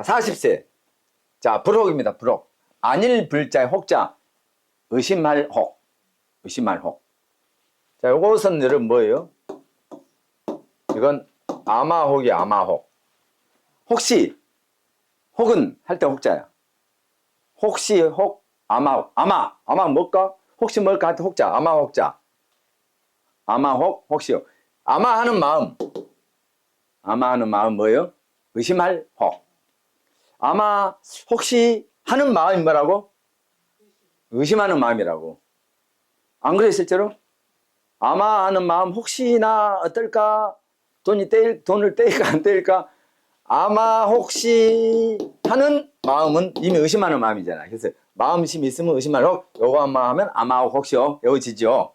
자, 40세. 자, 불혹입니다. 불혹. 안일 불자의 혹자. 의심할 혹. 의심할 혹. 자, 요것은 여러분 뭐예요? 이건 아마혹이야, 아마혹. 혹시, 혹은 할 때 혹자야. 혹시, 혹, 아마혹. 아마 뭘까? 혹시 뭘까? 할 때 혹자, 아마혹자. 아마혹, 혹시요. 아마하는 마음. 아마하는 마음 뭐예요? 의심할 혹. 아마, 혹시 하는 마음이 뭐라고? 의심하는 마음이라고. 안 그래요, 실제로? 아마 하는 마음, 혹시나 어떨까? 돈을 떼일까, 안 떼일까? 아마 혹시 하는 마음은 이미 의심하는 마음이잖아. 그래서 마음심이 있으면 의심할 혹, 요거 아마 하면 아마 혹시요. 여기지죠.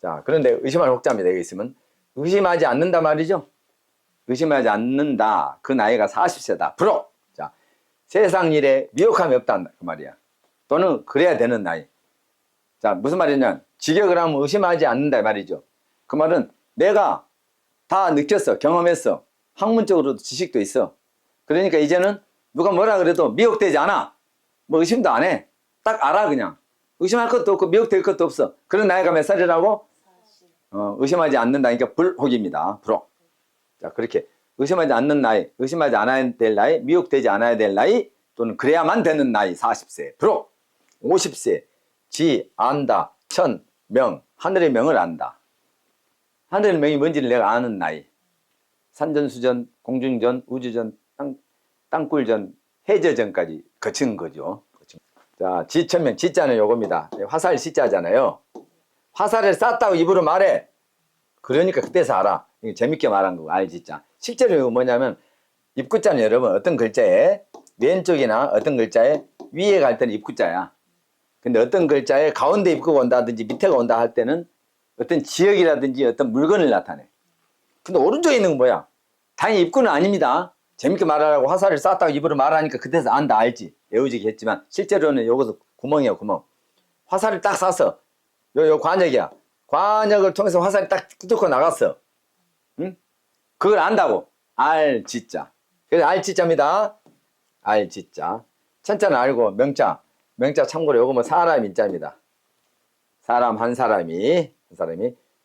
자, 그런데 의심할 혹자입니다. 여기 있으면. 의심하지 않는다 말이죠. 의심하지 않는다. 그 나이가 40세다. 불혹. 자, 세상 일에 미혹함이 없다. 그 말이야. 또는 그래야 되는 나이. 자, 무슨 말이냐. 직역을 하면 의심하지 않는다 말이죠. 그 말은 내가 다 느꼈어. 경험했어. 학문적으로도 지식도 있어. 그러니까 이제는 누가 뭐라 그래도 미혹되지 않아. 뭐 의심도 안 해. 딱 알아 그냥. 의심할 것도 없고 미혹될 것도 없어. 그런 나이가 몇 살이라고? 의심하지 않는다니까 불혹입니다. 불혹. 자, 그렇게 의심하지 않는 나이, 의심하지 않아야 될 나이, 미혹되지 않아야 될 나이, 또는 그래야만 되는 나이 40세. 불혹. 50세. 지, 안다, 천, 명. 하늘의 명을 안다. 하늘의 명이 뭔지를 내가 아는 나이. 산전수전, 공중전, 우주전, 땅굴전, 해저전까지 거친 거죠. 자, 지천명, 지자는 요겁니다. 화살 시자잖아요. 화살을 쐈다고 입으로 말해. 그러니까 그때서 알아. 이거 재밌게 말한 거 알지? 자, 실제로 이거 뭐냐면 입구자는 여러분 어떤 글자에 왼쪽이나 어떤 글자에 위에 갈 때는 입구자야. 근데 어떤 글자에 가운데 입구가 온다든지 밑에가 온다 할 때는 어떤 지역이라든지 어떤 물건을 나타내. 근데 오른쪽에 있는 건 뭐야? 당연히 입구는 아닙니다. 재밌게 말하라고 화살을 쐈다고 입으로 말하니까 그때서 안다 알지. 외우지기 했지만 실제로는 요것은 구멍이야 구멍. 화살을 딱 쐈어. 요 관역이야. 관역을 통해서 화살이 딱 뚫고 나갔어. 응? 그걸 안다고. 알지자. 그래서 알지자입니다. 알지자. 천자는 알고 명자. 명자 참고로 요거 뭐 사람 인자입니다. 사람 한 사람이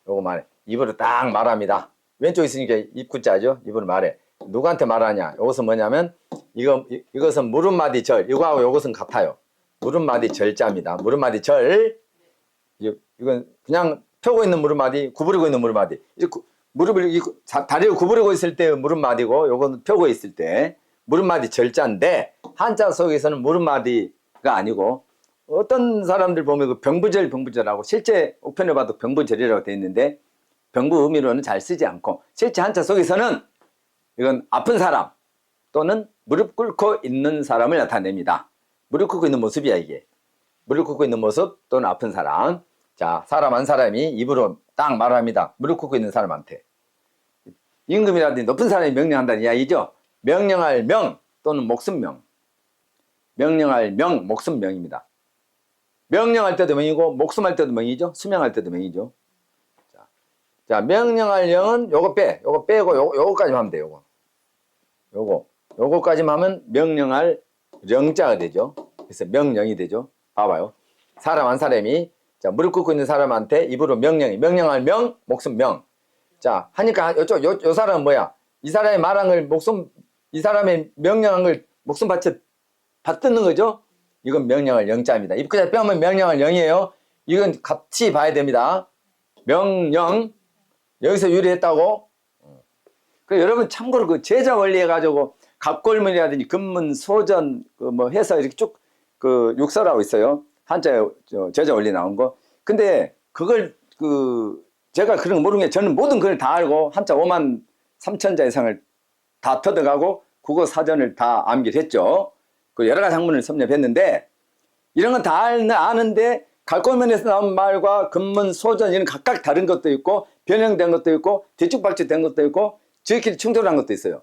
요거 말해. 입으로 딱 말합니다. 왼쪽에 있으니까 입구자죠. 입으로 말해. 누구한테 말하냐? 이것은 뭐냐면 이것은 물음마디 절. 이거하고 이것은 같아요. 물음마디 절자입니다. 물음마디 절. 이건 그냥 펴고 있는 물음마디, 구부리고 있는 물음마디. 무릎을 다리를 구부리고 있을 때 물음마디고 요건 펴고 있을 때 물음마디 절자인데 한자 속에서는 물음마디가 아니고 어떤 사람들 보면 그 병부절하고 실제 옥편에 봐도 병부절이라고 되어 있는데 병부 의미로는 잘 쓰지 않고 실제 한자 속에서는 이건 아픈 사람 또는 무릎 꿇고 있는 사람을 나타냅니다. 무릎 꿇고 있는 모습이야 이게. 무릎 꿇고 있는 모습 또는 아픈 사람. 자, 사람 한 사람이 입으로 딱 말합니다. 무릎 꿇고 있는 사람한테. 임금이라든지 높은 사람이 명령한다는 이야기죠. 명령할 명 또는 목숨명. 명령할 명, 목숨명입니다. 명령할 때도 명이고 목숨할 때도 명이죠. 수명할 때도 명이죠. 자, 명령할 영은 요거 빼고 요거까지만 하면 돼요. 요거까지만 하면 명령할 영자가 되죠. 그래서 명령이 되죠. 봐봐요. 사람 한 사람이 자, 무릎 꿇고 있는 사람한테 입으로 명령할 명, 목숨 명. 자, 하니까 요 사람은 뭐야? 이 사람이 말한 걸 이 사람의 명령한 걸 목숨 받듣는 거죠? 이건 명령할 영자입니다. 입구자 빼면 명령할 영이에요. 이건 같이 봐야 됩니다. 명령. 여기서 유래했다고? 그 여러분 참고로 그 제자 원리 해가지고 갑골문이라든지 금문, 소전 뭐 해서 이렇게 쭉 그 육설하고 있어요. 한자에 제자 원리 나온 거. 근데 그걸 제가 그런 거 모르는 게 저는 모든 걸 다 알고 한자 5만 3천자 이상을 다 터득하고 국어 사전을 다 암기를 했죠. 그 여러 가지 학문을 섭렵했는데 이런 건 다 아는데 갈골문에서 나온 말과 금문, 소전 이런 각각 다른 것도 있고 변형된 것도 있고 뒤죽박죽된 것도 있고 저희끼리 충돌한 것도 있어요.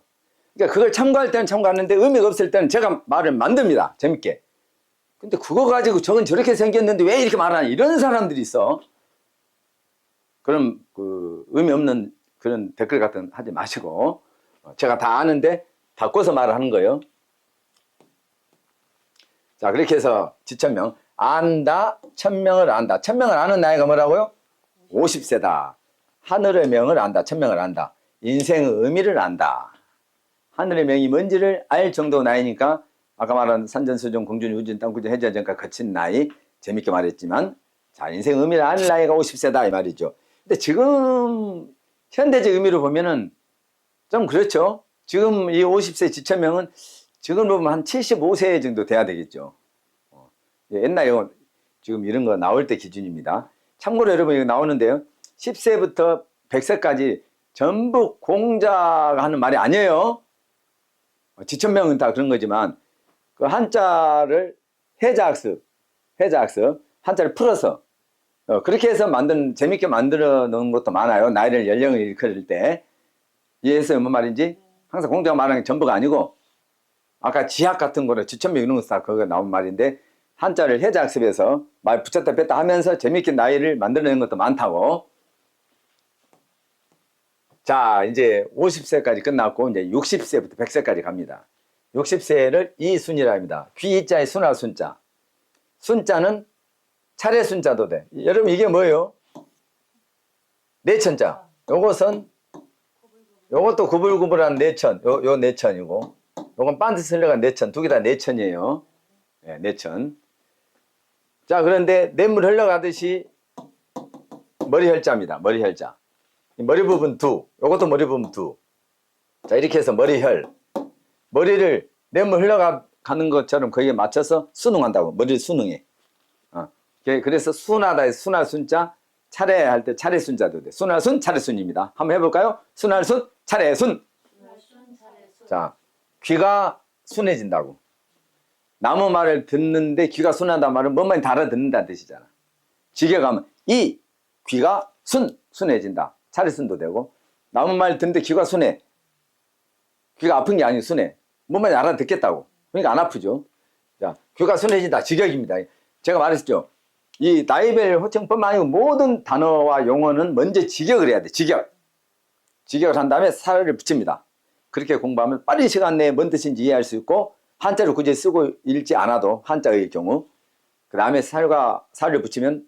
그러니까 그걸 참고할 때는 참고하는데 의미가 없을 때는 제가 말을 만듭니다. 재밌게. 근데 그거 가지고 저건 저렇게 생겼는데 왜 이렇게 말하냐 이런 사람들이 있어. 그럼 의미 없는 그런 댓글 같은 거 하지 마시고 제가 다 아는데 바꿔서 말을 하는 거예요. 자, 그렇게 해서 지천명. 안다, 천명을 안다. 천명을 아는 나이가 뭐라고요? 50세다. 하늘의 명을 안다, 천명을 안다. 인생의 의미를 안다. 하늘의 명이 뭔지를 알 정도 나이니까 아까 말한 산전수전, 공준, 우준, 땅구준, 해저전까 거친 나이, 재밌게 말했지만 자, 인생의 의미를 아는 나이가 50세다 이 말이죠. 근데 지금 현대적 의미로 보면은 좀 그렇죠. 지금 이 50세 지천명은 지금 보면 한 75세 정도 돼야 되겠죠. 옛날에 지금 이런 거 나올 때 기준입니다. 참고로 여러분 이거 나오는데요. 10세부터 100세까지 전부 공자가 하는 말이 아니에요. 지천명은 다 그런 거지만 그 한자를 해자학습 한자를 풀어서 그렇게 해서 재밌게 만들어 놓은 것도 많아요. 나이를 연령을 일컬을 때. 이해했어요? 뭔 말인지? 항상 공자가 말하는 게 전부가 아니고 아까 지학 같은 거로 지천명 이런 거 다 그거 나온 말인데 한자를 해자학습해서 말 붙였다 뺐다 하면서 재밌게 나이를 만들어내는 것도 많다고. 자, 이제 50세까지 끝났고 이제 60세부터 100세까지 갑니다. 60세를 이순이라 합니다. 귀자의 순할 순자. 순자는 차례 순자도 돼. 여러분 이게 뭐예요? 내천자. 요것도 구불구불한 내천. 요 내천이고 요건 반드시 흘러간 내천. 두 개 다 내천이에요. 네, 내천. 자, 그런데 냇물 흘러가듯이 머리혈자입니다. 머리혈자. 머리 부분 두. 요것도 머리 부분 두. 자, 이렇게 해서 머리혈. 머리를 냇물 흘러가는 것처럼 거기에 맞춰서 순응한다고. 머리를 순응해. 그래서 순하다 해서 순할 순자, 차례할 때 차례 순자도 돼. 순할 순, 차례 순입니다. 한번 해볼까요? 순할 순, 차례 순. 자, 귀가 순해진다고. 나무 말을 듣는데 귀가 순하다는 말은 뭔 말인지 다 알아듣는다는 뜻이잖아. 지게 가면 이 귀가 순해진다. 차례 순도 되고 나무 말 듣는데 귀가 순해. 귀가 아픈 게 아니고 순해. 뭔 말인지 알아듣겠다고. 그러니까 안 아프죠. 자, 귀가 순해진다. 직역입니다. 제가 말했죠. 이 나이별 호칭뿐만 아니고 모든 단어와 용어는 먼저 직역을 해야 돼. 직역을 한 다음에 살을 붙입니다. 그렇게 공부하면 빠른 시간 내에 뭔 뜻인지 이해할 수 있고 한자를 굳이 쓰고 읽지 않아도 한자의 경우 그 다음에 살을 붙이면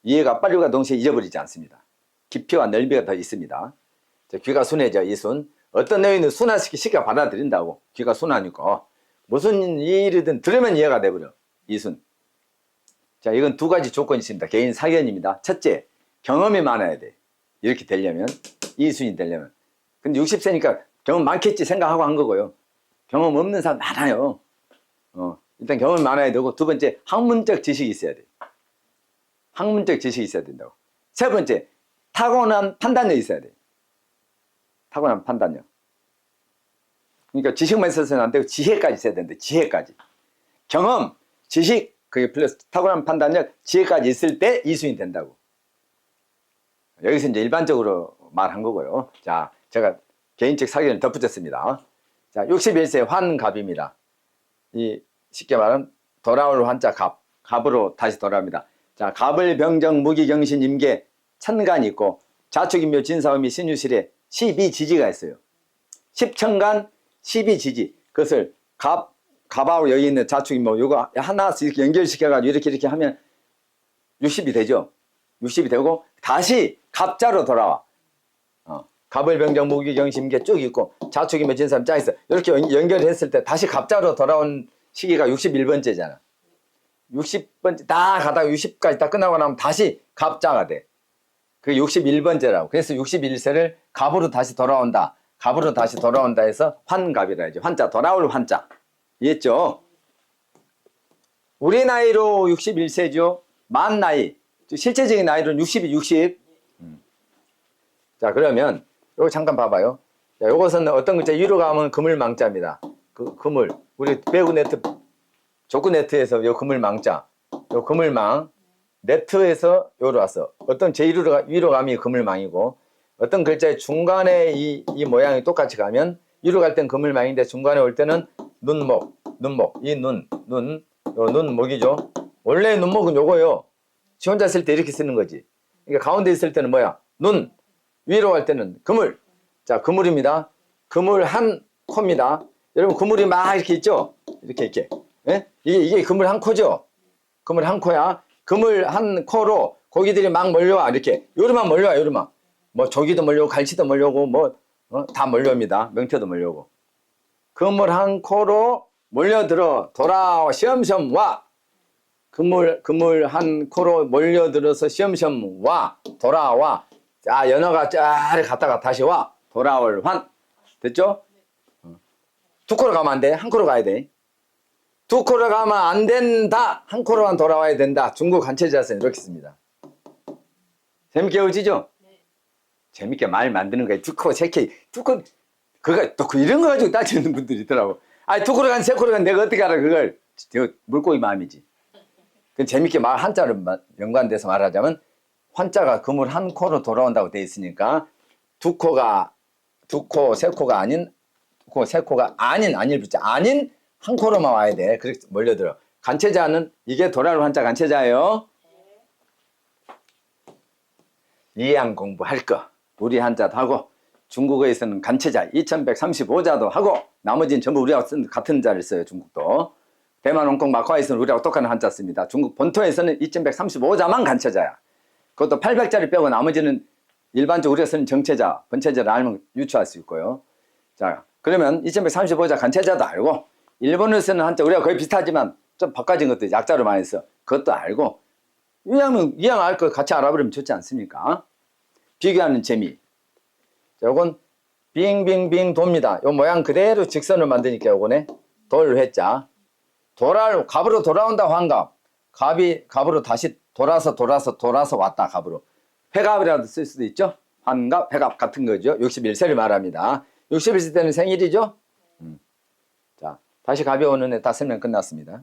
이해가 빠르고 동시에 잊어버리지 않습니다. 깊이와 넓이가 더 있습니다. 귀가 순해져. 이순. 어떤 내용은 순화시키 쉽게 받아들인다고. 귀가 순하니까 무슨 일이든 들으면 이해가 돼버려. 이순. 자, 이건 두 가지 조건이 있습니다. 개인 사견입니다. 첫째, 경험이 많아야 돼. 이렇게 되려면, 이순이 되려면. 근데 60세니까 경험 많겠지 생각하고 한 거고요. 경험 없는 사람 많아요. 일단 경험이 많아야 되고, 두 번째, 학문적 지식이 있어야 돼. 학문적 지식이 있어야 된다고. 세 번째, 타고난 판단력이 있어야 돼. 타고난 판단력. 그러니까 지식만 있어서는 안 되고 지혜까지 있어야 되는데, 지혜까지. 경험, 지식, 그게 플러스 타고난 판단력, 지혜까지 있을 때 이순이 된다고. 여기서 이제 일반적으로 말한 거고요. 자, 제가 개인적 사견을 덧붙였습니다. 자, 61세 환갑입니다. 쉽게 말하면 돌아올 환자 갑. 갑으로 다시 돌아옵니다. 자, 갑을 병정 무기경신 임계 천간이 있고 자축인묘 진사음이 신유실에 12지지가 있어요. 10천간 12지지. 그것을 갑하고 여기 있는 자축인묘 이거 하나씩 이렇게 연결시켜가지고 이렇게 하면 60이 되죠. 60이 되고 다시 갑자로 돌아와. 갑을 병정 무기경신 임계 쭉 있고 자축인묘 진사음 짜 있어. 이렇게 연결했을 때 다시 갑자로 돌아온 시기가 61번째잖아. 60번째 다 가다가 60까지 다 끝나고 나면 다시 갑자가 돼. 그게 61번째라고. 그래서 61세를 갑으로 다시 돌아온다. 갑으로 다시 돌아온다 해서 환갑이라 하죠. 환자, 돌아올 환자. 이해했죠? 우리 나이로 61세죠. 만 나이. 실제적인 나이로는 60이 60. 자, 그러면 요거 잠깐 봐봐요. 자, 요것은 어떤 글자? 위로 가면 그물망자입니다. 그물. 우리 배구 네트, 족구 네트에서 요 그물망자. 요 그물망. 네트에서 요로 왔어. 어떤 위로 가면 그물망이고, 어떤 글자의 중간에 이 모양이 똑같이 가면, 위로 갈 땐 그물망인데, 중간에 올 때는 눈목. 이 요 눈목이죠. 원래 눈목은 요거요. 지 혼자 쓸 때 이렇게 쓰는 거지. 그러니까 가운데 있을 때는 뭐야? 눈. 위로 갈 때는 그물. 자, 그물입니다. 그물 한 코입니다. 여러분 그물이 막 이렇게 있죠? 이렇게. 예? 이게 그물 한 코죠? 그물 한 코야. 그물 한 코로 고기들이 막 몰려와. 이렇게. 요르만 몰려와, 요르만. 뭐 조기도 몰려오고 갈치도 몰려오고 뭐 다 몰려옵니다. 명태도 몰려오고. 그물 한 코로 몰려들어 돌아와 시험시험 와. 그물 한 코로 몰려들어서 시험시험 와. 돌아와. 자, 연어가 쫙 갔다가 다시 와. 돌아올 환. 됐죠? 두 코로 가면 안 돼. 한 코로 가야 돼. 두 코로 가면 안 된다. 한 코로만 돌아와야 된다. 중국 한체자서는 이렇게 씁니다. 재밌게 외우시죠? 재밌게 말 만드는 거예요. 두 코, 세 코, 두 코, 그거 또 이런 거 가지고 따지는 분들이 있더라고. 아니, 두 코로 간, 세 코로 간 내가 어떻게 알아, 그걸. 물고기 마음이지. 그 재밌게 말, 한자로 연관돼서 말하자면, 환자가 그물 한 코로 돌아온다고 돼 있으니까, 두 코, 세 코가 아닌, 두 코, 세 코가 아닐 붙자. 아닌 한 코로만 와야 돼. 그렇게 몰려들어. 간체자는, 이게 돌아올 환자 간체자예요. 이양 공부할 거. 우리 한자도 하고, 중국어에서는 간체자 2135자도 하고, 나머지는 전부 우리하고 쓴 같은 자를 써요, 중국도. 대만, 홍콩, 마카오에서는 우리하고 똑같은 한자 씁니다. 중국 본토에서는 2135자만 간체자야. 그것도 800자를 빼고 나머지는 일반적으로 우리가 쓰는 정체자, 번체자를 알면 유추할 수 있고요. 자, 그러면 2135자 간체자도 알고, 일본어에 쓰는 한자, 우리가 거의 비슷하지만 좀 바꿔진 것도 약자로 많이 써. 그것도 알고, 이왕 알 거 같이 알아버리면 좋지 않습니까? 비교하는 재미. 자, 요건 빙빙빙 돕니다. 요 모양 그대로 직선을 만드니까 요거네. 돌 회자. 갑으로 돌아온다 환갑. 갑이 갑으로 다시 돌아서 왔다 갑으로. 회갑이라도 쓸 수도 있죠. 환갑, 회갑 같은 거죠. 61세를 말합니다. 61세 때는 생일이죠. 자, 다시 갑이 오는 애 다 설명 끝났습니다.